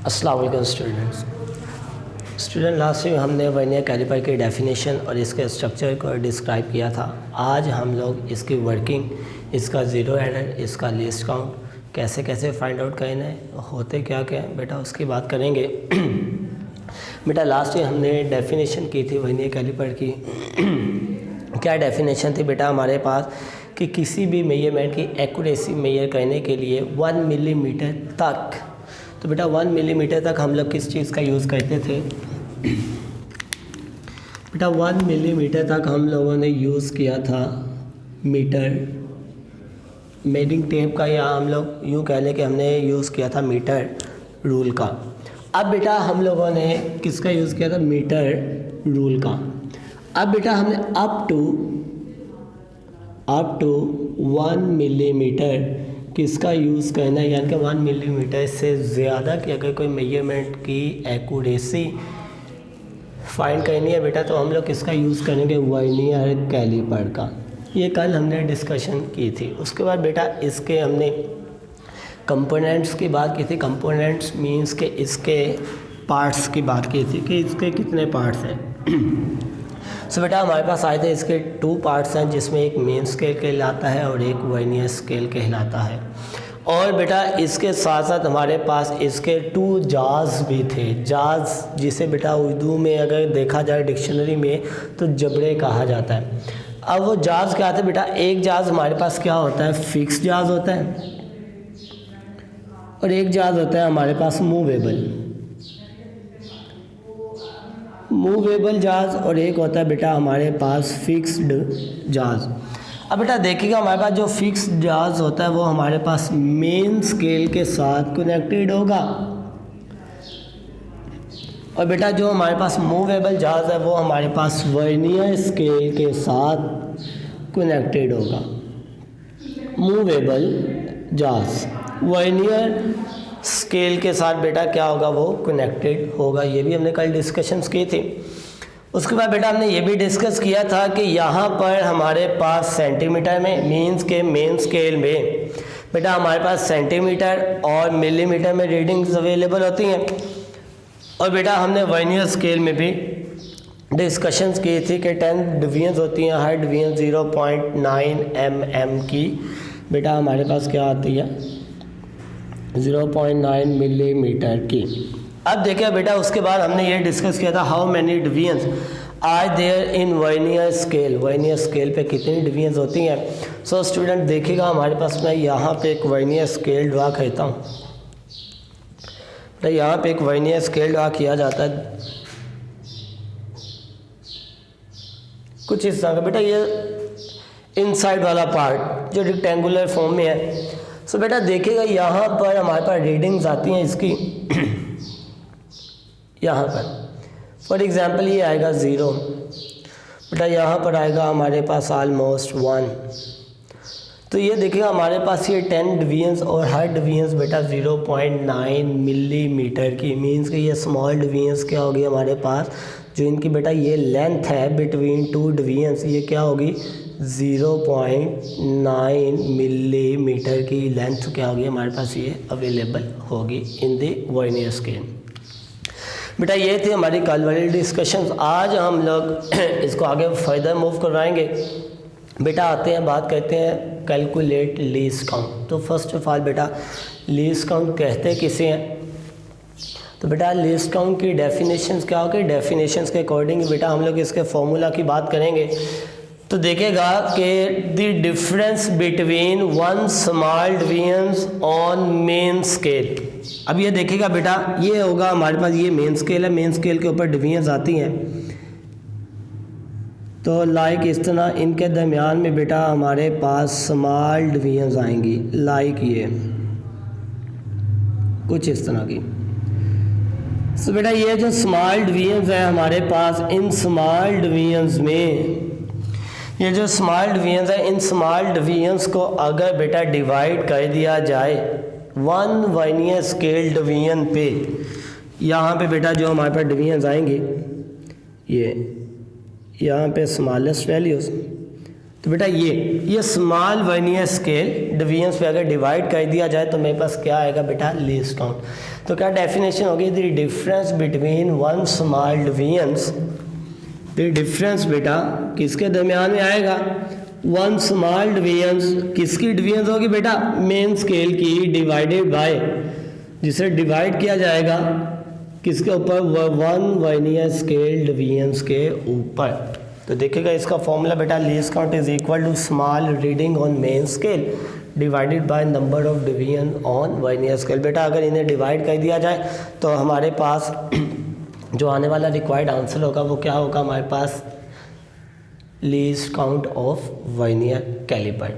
अस्सलाम वालेकुम student last में हमने वर्नियर कैलिपर की डेफिनेशन और इसके स्ट्रक्चर को डिस्क्राइब किया था। आज हम लोग इसकी वर्किंग, इसका ज़ीरो एरर, इसका लीस्ट काउंट कैसे कैसे फाइंड आउट करना है, होते क्या क्या बेटा उसकी बात करेंगे। बेटा लास्ट में हमने डेफिनेशन की थी वर्नियर कैलिपर की। क्या डेफिनेशन थी बेटा हमारे पास कि किसी भी मेजरमेंट की एक्यूरेसी मेजर करने के लिए 1 मिलीमीटर तक, तो बेटा 1 मिलीमीटर तक हम लोग किस चीज़ का यूज़ करते थे बेटा 1 मिलीमीटर तक हम लोगों ने यूज़ किया था मीटर, मेजरिंग टेप का, या हम लोग यूँ कह लें कि हमने यूज़ किया था मीटर रूल का। अब बेटा हम लोगों ने किसका यूज़ किया था, मीटर रूल का। अब बेटा हमने अप टू 1 मिलीमीटर किसका यूज़ करना है, यानी कि 1 मिलीमीटर से ज़्यादा की अगर कोई मेजरमेंट की एक्यूरेसी फाइंड करनी है बेटा, तो हम लोग किसका यूज़ करेंगे, वर्नियर कैलिपर का। ये कल हमने डिस्कशन की थी। उसके बाद बेटा इसके हमने कंपोनेंट्स की बात की थी। कंपोनेंट्स मींस के इसके पार्ट्स की बात की थी कि इसके कितने पार्ट्स हैं। सो बेटा हमारे पास आए थे इसके 2 पार्ट्स हैं, जिसमें एक मेन स्केल कहलाता है और एक वर्नियर स्केल कहलाता है। और बेटा इसके साथ साथ हमारे पास इसके 2 जाज भी थे। जाज जिसे बेटा उर्दू में अगर देखा जाए डिक्शनरी में तो जबड़े कहा जाता है। अब वो जाज क्या थे बेटा, एक जाज हमारे पास क्या होता है, फिक्स जाज होता है, और एक जाज होता है हमारे पास मूवेबल जाज, और एक होता है बेटा हमारे पास फिक्स्ड जाज। अब बेटा देखिएगा हमारे पास जो फिक्स्ड जाज होता है वो हमारे पास मेन स्केल के साथ कनेक्टेड होगा, और बेटा जो हमारे पास मूवेबल जाज है वो हमारे पास वर्नियर स्केल के साथ कनेक्टेड होगा। मूवेबल जाज वर्नियर स्केल के साथ बेटा क्या होगा, वो कनेक्टेड होगा। ये भी हमने कल डिस्कशंस की थी। उसके बाद बेटा हमने ये भी डिस्कस किया था कि यहाँ पर हमारे पास सेंटीमीटर में, मीन्स के मेन स्केल में बेटा हमारे पास सेंटीमीटर और मिलीमीटर में रीडिंग्स अवेलेबल होती हैं। और बेटा हमने वर्नियर स्केल में भी डिस्कशंस की थी कि 10 डिवीजन्स होती हैं, हर डिवीजन 0.9 mm की बेटा हमारे पास क्या आती है, 0.9 मिलीमीटर की। अब देखिए बेटा उसके बाद हमने ये डिस्कस किया था how many divisions are there in vernier scale, vernier scale पे कितनी डिवीजन्स होती हैं। सो स्टूडेंट देखिएगा हमारे पास मैं यहाँ पे एक वर्नियर स्केल ड्रा करता हूँ। तो यहाँ पे एक वर्नियर स्केल ड्रा किया जाता है कुछ इस तरह का बेटा, ये इनसाइड वाला पार्ट जो रेक्टेंगुलर फॉर्म में है। सो बेटा देखिएगा यहाँ पर हमारे पास रीडिंग्स आती हैं इसकी यहाँ पर फॉर एग्जांपल ये आएगा 0, बेटा यहाँ पर आएगा हमारे पास ऑलमोस्ट 1। तो ये देखिएगा हमारे पास ये 10 डिवीजन्स और हर डिवीजन्स बेटा 0.9 मिलीमीटर की, मीन्स कि ये स्मॉल डिवीजन्स क्या होगी हमारे पास, जो इनकी बेटा ये लेंथ है बिटवीन 2 डिवीजन्स, ये क्या होगी 0.9 मिलीमीटर की लेंथ क्या होगी हमारे पास, ये अवेलेबल होगी इन द वर्नियर स्केल। बेटा ये थी हमारी कल वाली डिस्कशंस। आज हम लोग इसको आगे फर्दर मूव करवाएंगे। बेटा आते हैं, बात करते हैं कैलकुलेट लीस्ट काउंट। तो फर्स्ट ऑफ ऑल बेटा लीस्ट काउंट कहते किसे हैं, तो बेटा लीस्ट काउंट की डेफिनेशंस क्या होगी, डेफिनेशंस के अकॉर्डिंग बेटा हम लोग इसके फॉर्मूला की बात करेंगे। तो देखेगा कि the difference between 1 small divisions on main scale. अब ये देखेगा बेटा ये होगा हमारे पास, ये मेन स्केल है, मेन स्केल के ऊपर डिवीजन्स आती हैं। तो लाइक इस तरह इनके दरमियान में बेटा हमारे पास स्मॉल डिवीजन्स आएंगी, लाइक ये कुछ इस तरह की। सो बेटा ये जो स्मॉल डिवीजन्स है हमारे पास, इन स्मॉल डिवीजन्स में ये जो स्मॉल डिवीजन्स है, इन स्मॉल डिवीजन्स को अगर बेटा डिवाइड कर दिया जाए 1 वर्नियर स्केल डिवीजन पे, यहाँ पे बेटा जो हमारे पास डिवीजन्स आएंगे, ये यहाँ पे स्मॉलेस्ट वैल्यूज़ तो बेटा ये स्मॉल वर्नियर स्केल डिवीजन्स पे अगर डिवाइड कर दिया जाए तो मेरे पास क्या आएगा बेटा, लीस्ट काउंट। तो क्या डेफिनेशन होगी, the difference between one small divisions, the difference बेटा किसके दरमियान में आएगा, वन स्मॉल डिवीजन्स, किसकी डिवीजन्स होगी बेटा, मेन स्केल की डिवाइडेड बाय, जिसे डिवाइड किया जाएगा किसके ऊपर, वन वर्नियर स्केल डिवीजन्स के ऊपर। तो देखिएगा इसका फॉर्मूला बेटा, least count is equal to small reading on main scale divided by number of division on vernier scale. बेटा अगर इन्हें डिवाइड कर दिया जाए तो हमारे पास जो आने वाला रिक्वायर्ड आंसर होगा वो क्या होगा, हमारे पास least count of vernier caliper.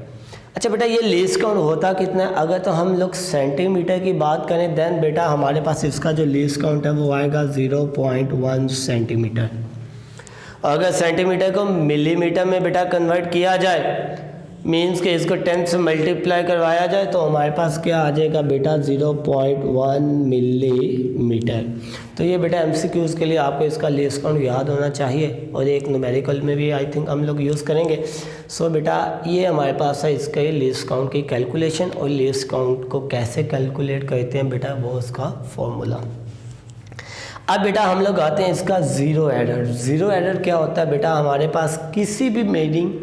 अच्छा बेटा ये लीस्ट काउंट होता कितना है, अगर तो हम लोग सेंटीमीटर की बात करें देन बेटा हमारे पास इसका जो लीस्ट काउंट है वो आएगा 0.1 सेंटीमीटर। अगर सेंटीमीटर को मिलीमीटर में बेटा कन्वर्ट किया जाए, मीन्स कि इसको 10 से मल्टीप्लाई करवाया जाए तो हमारे पास क्या आ जाएगा बेटा, 0.1 मिलीमीटर। तो ये बेटा एमसीक्यूज़ के लिए आपको इसका लीस्ट काउंट याद होना चाहिए और एक न्यूमेरिकल में भी आई थिंक हम लोग यूज़ करेंगे। सो बेटा ये हमारे पास है इसके लीस्ट काउंट की कैलकुलेशन, और लीस्ट काउंट को कैसे कैलकुलेट करते हैं बेटा वो उसका फॉर्मूला। अब बेटा हम लोग आते हैं इसका ज़ीरो एरर। ज़ीरो एरर क्या होता है बेटा, हमारे पास किसी भी मेजरिंग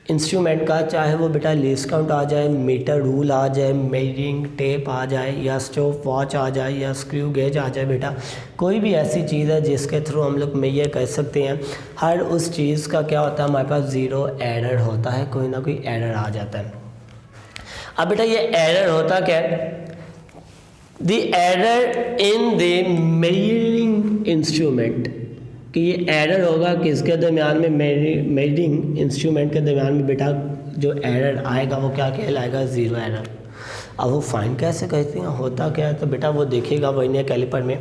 इंस्ट्रूमेंट का, चाहे वो बेटा लीस्ट काउंट आ जाए, मीटर रूल आ जाए, मेजरिंग टेप आ जाए, या स्टॉप वॉच आ जाए, या स्क्रू गेज आ जाए, बेटा कोई भी ऐसी चीज़ है जिसके थ्रू हम लोग मेजर कर सकते हैं, हर उस चीज़ का क्या होता है, हमारे पास ज़ीरो एरर होता है, कोई ना कोई एरर आ जाता है। अब बेटा ये एरर होता क्या है, the error in the measuring instrument, कि ये एरर होगा किसके दरमियान में, मेजरिंग इंस्ट्रूमेंट के दरमियान में बेटा जो एरर आएगा वो क्या कहलाएगा, ज़ीरो एरर। अब वो फाइंड कैसे करते हैं, होता क्या है, तो बेटा वो देखिएगा वर्नियर कैलिपर में।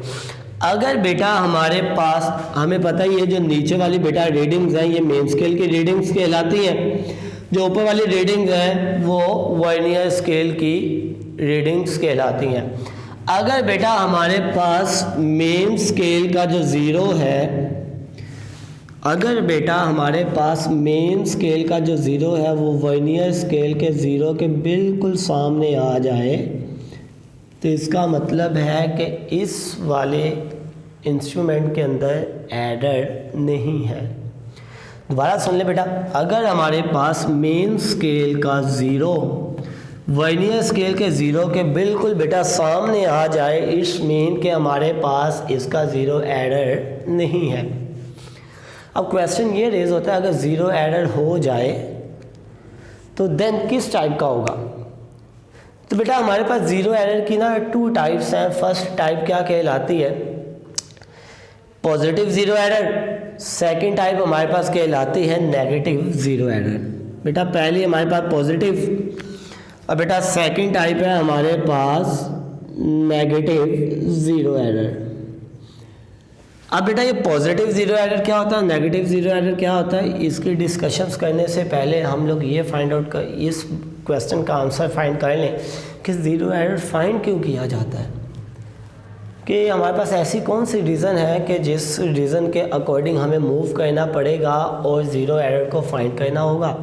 अगर बेटा हमारे पास, हमें पता ही है जो नीचे वाली बेटा रीडिंग्स हैं ये मेन स्केल की रीडिंग्स कहलाती हैं, जो ऊपर वाली रीडिंग्स हैं वो वर्नियर स्केल की रीडिंग्स कहलाती हैं। अगर बेटा हमारे पास मेन स्केल का जो ज़ीरो है, अगर बेटा हमारे पास मेन स्केल का जो ज़ीरो है वो वर्नियर स्केल के ज़ीरो के बिल्कुल सामने आ जाए तो इसका मतलब है कि इस वाले इंस्ट्रूमेंट के अंदर एरर नहीं है। दोबारा सुन ले बेटा, अगर हमारे पास मेन स्केल का ज़ीरो वर्नियर स्केल के ज़ीरो के बिल्कुल बेटा सामने आ जाए, इस मीन के हमारे पास इसका ज़ीरो एरर नहीं है। अब क्वेश्चन ये रेज होता है, अगर ज़ीरो एरर हो जाए तो देन किस टाइप का होगा। तो बेटा हमारे पास ज़ीरो एरर की ना टू टाइप्स हैं। फर्स्ट टाइप क्या कहलाती है, positive zero error. Second type हमारे पास कहलाती है नेगेटिव ज़ीरो एरर। बेटा पहली हमारे पास पॉजिटिव, और बेटा सेकंड टाइप है हमारे पास नेगेटिव ज़ीरो एरर। अब बेटा ये पॉजिटिव ज़ीरो एरर क्या होता है, नेगेटिव ज़ीरो एरर क्या होता है, इसकी डिस्कशंस करने से पहले हम लोग ये फाइंड आउट कर, इस क्वेश्चन का आंसर फाइंड कर लें कि ज़ीरो एरर फाइंड क्यों किया जाता है, कि हमारे पास ऐसी कौन सी रीज़न है कि जिस रीज़न के अकॉर्डिंग हमें मूव करना पड़ेगा और ज़ीरो एरर को फाइंड करना होगा।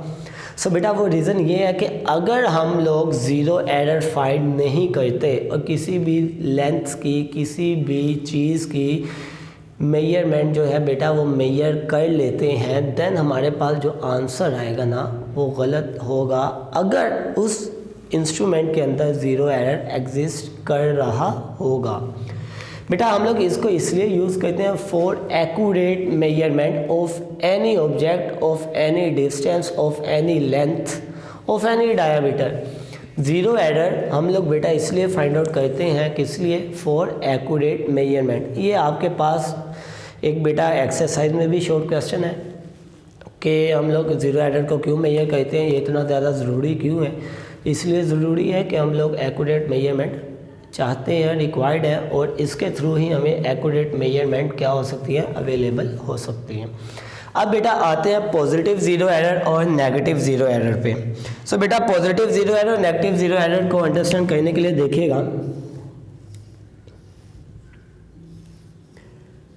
सो बेटा वो रीज़न ये है कि अगर हम लोग ज़ीरो एरर फाइंड नहीं करते और किसी भी लेंथ की, किसी भी चीज़ की मेजरमेंट जो है बेटा वो मेजर कर लेते हैं, देन हमारे पास जो आंसर आएगा ना वो गलत होगा, अगर उस इंस्ट्रूमेंट के अंदर ज़ीरो एरर एग्जिस्ट कर रहा होगा। बेटा हम लोग इसको इसलिए यूज़ करते हैं for accurate measurement of any object, of any distance, of any length, of any diameter. Zero error हम लोग बेटा इसलिए फाइंड आउट करते हैं, किस लिए, फॉर एक्यूरेट मेजरमेंट। ये आपके पास एक बेटा एक्सरसाइज में भी शॉर्ट क्वेश्चन है कि हम लोग ज़ीरो एरर को क्यों मेजर करते हैं, ये इतना ज़्यादा ज़रूरी क्यों है। इसलिए ज़रूरी है कि हम लोग एक्यूरेट मेजरमेंट चाहते हैं, रिक्वायर्ड है, और इसके थ्रू ही हमें एक्यूरेट मेजरमेंट क्या हो सकती है, अवेलेबल हो सकती है। अब बेटा आते हैं पॉजिटिव ज़ीरो एरर और नेगेटिव ज़ीरो एरर पे। सो बेटा पॉजिटिव ज़ीरो एरर और नेगेटिव ज़ीरो एरर को अंडरस्टैंड करने के लिए देखिएगा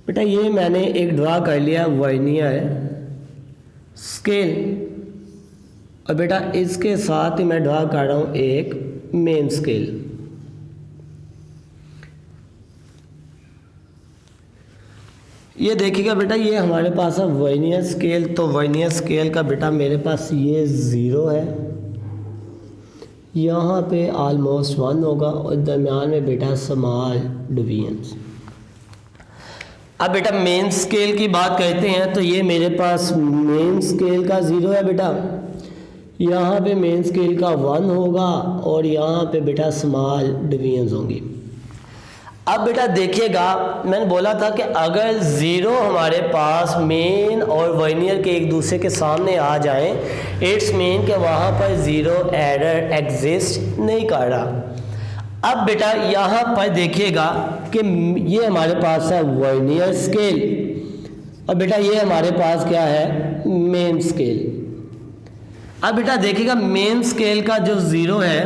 बेटा, ये मैंने एक ड्रा कर लिया वर्नियर स्केल और बेटा इसके साथ ही मैं ड्रा कर रहा हूँ एक मेन स्केल। ये देखिएगा बेटा, ये हमारे पास है वर्नियर स्केल। तो वर्नियर स्केल का बेटा मेरे पास ये 0 है, यहाँ पे ऑलमोस्ट 1 होगा और दरम्यान में बेटा स्मॉल डिवीजन्स। अब बेटा मेन स्केल की बात करते हैं तो ये मेरे पास मेन स्केल का 0 है बेटा, यहाँ पे मेन स्केल का 1 होगा और यहाँ पे बेटा स्मॉल डिवीजन्स होंगी। अब बेटा देखिएगा, मैंने बोला था कि अगर 0 हमारे पास मेन और वर्नियर के एक दूसरे के सामने आ जाएं, इट्स मीन कि वहाँ पर 0 एरर एग्जिस्ट नहीं कर रहा। अब बेटा यहाँ पर देखिएगा कि ये हमारे पास है वर्नियर स्केल और बेटा ये हमारे पास क्या है, मेन स्केल। अब बेटा देखिएगा मेन स्केल का जो 0 है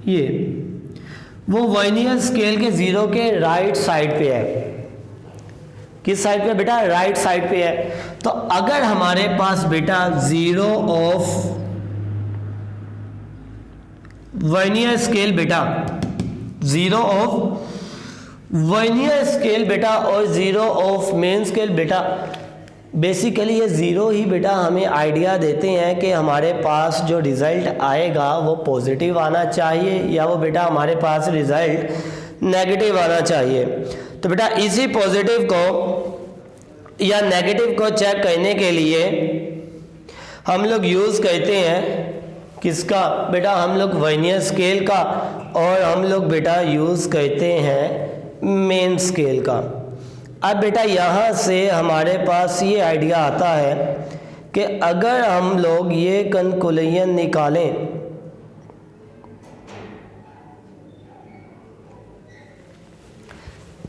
ये, वो वर्नियर स्केल के 0 के राइट साइड पे है। किस साइड पे बेटा, राइट साइड पे है। तो अगर हमारे पास बेटा 0 ऑफ वर्नियर स्केल बेटा, 0 ऑफ वर्नियर स्केल बेटा और 0 ऑफ मेन स्केल बेटा, बेसिकली ये 0 ही बेटा हमें आइडिया देते हैं कि हमारे पास जो रिज़ल्ट आएगा वो पॉजिटिव आना चाहिए या वो बेटा हमारे पास रिज़ल्ट नेगेटिव आना चाहिए। तो बेटा इसी पॉजिटिव को या नेगेटिव को चेक करने के लिए हम लोग यूज़ करते हैं किसका बेटा, हम लोग वर्नियर स्केल का, और हम लोग बेटा यूज़ करते हैं मेन स्केल का। अब बेटा यहाँ से हमारे पास ये आइडिया आता है कि अगर हम लोग ये कंक्लूजन निकालें,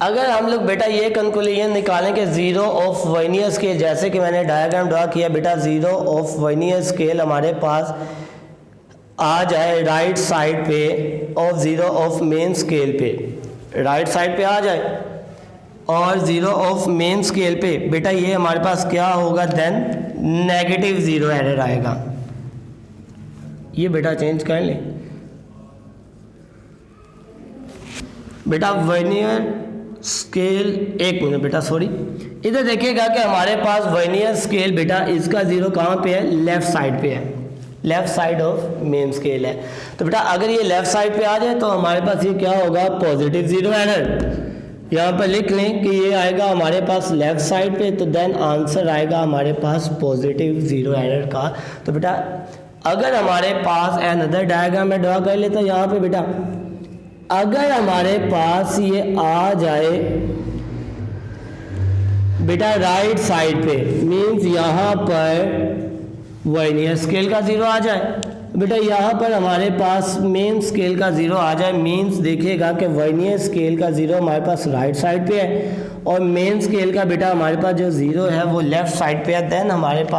अगर हम लोग बेटा ये कंक्लूजन निकालें कि 0 ऑफ वर्नियर स्केल, जैसे कि मैंने डायग्राम ड्रा किया बेटा, 0 ऑफ वर्नियर स्केल हमारे पास आ जाए राइट साइड पे और 0 ऑफ मेन स्केल पे राइट साइड पे आ जाए और 0 ऑफ मेन स्केल पे बेटा ये हमारे पास क्या होगा, देन नेगेटिव 0 एरर आएगा। ये बेटा चेंज कर लें बेटा वर्नियर स्केल, एक मिनट बेटा सॉरी, इधर देखिएगा कि हमारे पास वर्नियर स्केल बेटा इसका 0 कहाँ पे है, लेफ्ट साइड पे है, left side of main scale है। तो बेटा अगर ये लेफ्ट साइड पे आ जाए तो हमारे पास ये क्या होगा, पॉजिटिव 0 एरर। यहाँ पर लिख लें कि ये आएगा हमारे पास लेफ्ट साइड पे, तो देन आंसर आएगा हमारे पास पॉजिटिव 0 एरर का। तो बेटा अगर हमारे पास अनदर डायग्राम में ड्रा कर लेता यहाँ पे बेटा, अगर हमारे पास ये आ जाए बेटा राइट साइड पे, मीन्स यहाँ पर वर्नियर स्केल का 0 आ जाए, बेटा यहाँ पर हमारे पास मेन स्केल का 0 आ जाए, मीन्स देखिएगा कि वर्नियर स्केल का 0 हमारे पास राइट साइड पे है और मेन स्केल का बेटा हमारे पास जो 0 है वो लेफ्ट साइड पे है, देन हमारे पास